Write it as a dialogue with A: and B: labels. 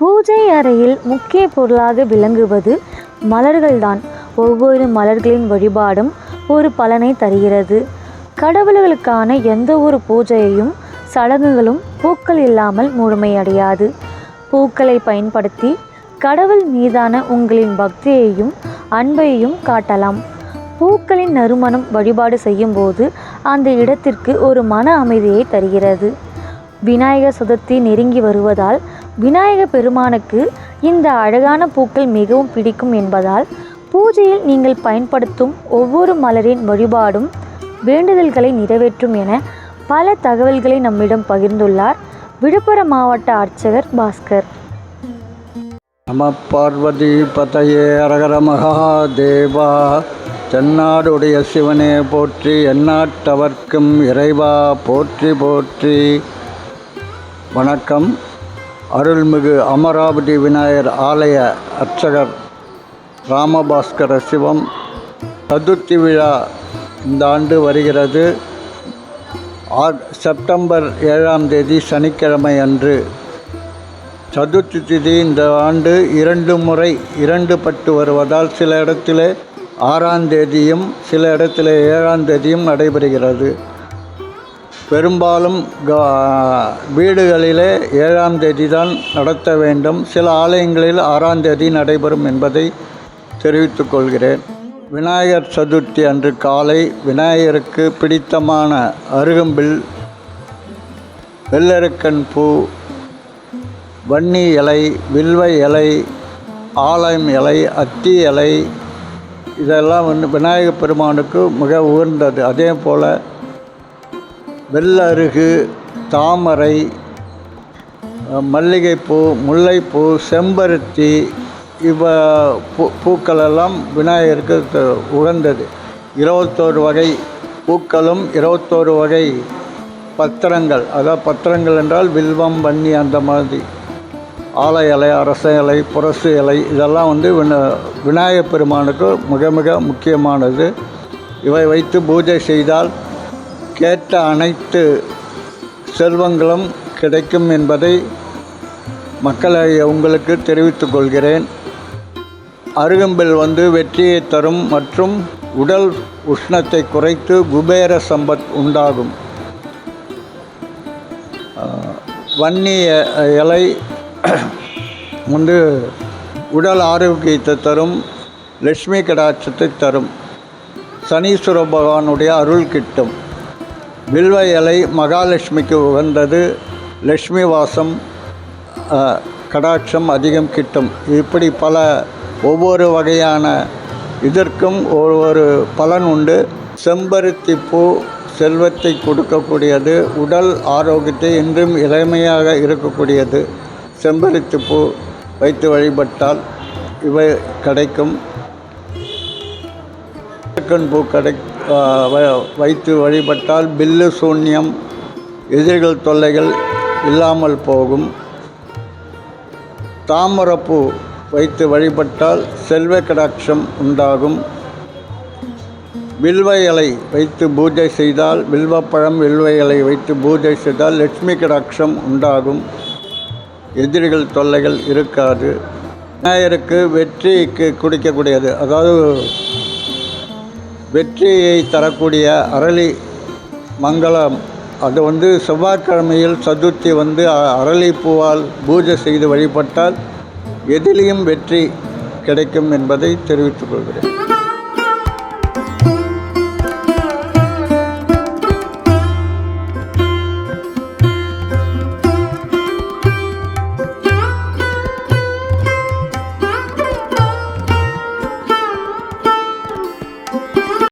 A: பூஜை அறையில் முக்கிய பொருளாக விளங்குவது மலர்கள்தான். ஒவ்வொரு மலர்களின் வழிபாடும் ஒரு பலனை தருகிறது. கடவுள்களுக்கான எந்த ஒரு பூஜையையும் சடங்குகளும் பூக்கள் இல்லாமல் முழுமையடையாது. பூக்களை பயன்படுத்தி கடவுள் மீதான உங்களின் பக்தியையும் அன்பையும் காட்டலாம். பூக்களின் நறுமணம் வழிபாடு செய்யும்போது அந்த இடத்திற்கு ஒரு மன அமைதியை தருகிறது. விநாயகர் சதுர்த்தி நெருங்கி வருவதால் விநாயக பெருமானுக்கு இந்த அழகான பூக்கள் மிகவும் பிடிக்கும் என்பதால் பூஜையில் நீங்கள் பயன்படுத்தும் ஒவ்வொரு மலரின் வழிபாடும் வேண்டுதல்களை நிறைவேற்றும் என பல தகவல்களை நம்மிடம் பகிர்ந்துள்ளார் விழுப்புரம் மாவட்ட அர்ச்சகர் பாஸ்கர்.
B: நம பார்வதி பதையே அரகர மகாதேவா. தென்னாடுடைய சிவனே போற்றி, எந்நாட்டவர்க்கும் இறைவா போற்றி போற்றி. வணக்கம். அருள்மிகு அமராவதி விநாயகர் ஆலய அர்ச்சகர் ராமபாஸ்கர சிவம். சதுர்த்தி விழா இந்த ஆண்டு வருகிறது. செப்டம்பர் 7ஆம் தேதி சனிக்கிழமை அன்று சதுர்த்தி திதி இந்த ஆண்டு 2 முறை 2 பட்டு வருவதால் சில இடத்திலே 6ஆம் தேதியும் சில இடத்திலே 7ஆம் தேதியும் நடைபெறுகிறது. பெரும்பாலும் வீடுகளிலே 7ஆம் தேதி தான் நடத்த வேண்டும். சில ஆலயங்களில் 6ஆம் தேதி நடைபெறும் என்பதை தெரிவித்துக் கொள்கிறேன். விநாயகர் சதுர்த்தி அன்று காலை விநாயகருக்கு பிடித்தமான அருகம்பில், வெள்ளரிக்கன் பூ, வன்னி இலை, வில்வ இலை, ஆலம் இலை, அத்தி இலை இதெல்லாம் விநாயகர் பெருமானுக்கு மிக உகந்தது. அதே போல் வெள்ளருகு, தாமரை, மல்லிகைப்பூ, முல்லைப்பூ, செம்பருத்தி பூக்களெல்லாம் விநாயகருக்கு உகந்தது. 21 வகை பூக்களும் 21 வகை பத்திரங்கள், அதாவது பத்திரங்கள் என்றால் வில்வம், வன்னி அந்த மாதிரி, ஆல இலை, அரச இலை, புரசு இலை இதெல்லாம் விநாயகர் பெருமானுக்கு மிக மிக முக்கியமானது. இவை வைத்து பூஜை செய்தால் கேட்ட அனைத்து செல்வங்களும் கிடைக்கும் என்பதை மக்களை உங்களுக்கு தெரிவித்துக் கொள்கிறேன். அருகம்பில் வெற்றியை தரும் மற்றும் உடல் உஷ்ணத்தை குறைத்து குபேர சம்பத் உண்டாகும். வன்னி இலை உடல் ஆரோக்கியத்தை தரும், லட்சுமி கடாட்சத்தை தரும், சனீஸ்வர பகவானுடைய அருள் கிட்டும். வில்வ இலை மகாலட்சுமிக்கு உகந்தது, லட்சுமி வாசம் கடாட்சம் அதிகம் கிட்டும். இப்படி பல ஒவ்வொரு வகையான இதற்கும் ஒவ்வொரு பலன் உண்டு. செம்பருத்தி பூ செல்வத்தை கொடுக்கக்கூடியது, உடல் ஆரோக்கியத்தை என்றும் இளமையாக இருக்கக்கூடியது. செம்பருத்தி பூ வைத்து வழிபட்டால் இவை கிடைக்கும். பூ வைத்து வழிபட்டால் பில்லு சூன்யம், எதிரிகள் தொல்லைகள் இல்லாமல் போகும். தாமரைப்பூ வைத்து வழிபட்டால் செல்வ கடாட்சம் உண்டாகும். வில்வ இலை வைத்து பூஜை செய்தால், வில்வப்பழம் வில்வ இலை வைத்து பூஜை செய்தால் லட்சுமி கடாட்சம் உண்டாகும், எதிரிகள் தொல்லைகள் இருக்காது. விநாயகருக்கு வெற்றிக்கு குடிக்கக்கூடியது, அதாவது வெற்றியை தரக்கூடிய அரளி மங்களம், அது செவ்வாய்க்கிழமையில் சதுர்த்தி அரளிப்பூவால் பூஜை செய்து வழிபட்டால் எதிலையும் வெற்றி கிடைக்கும் என்பதை தெரிவித்துக் கொள்கிறேன்.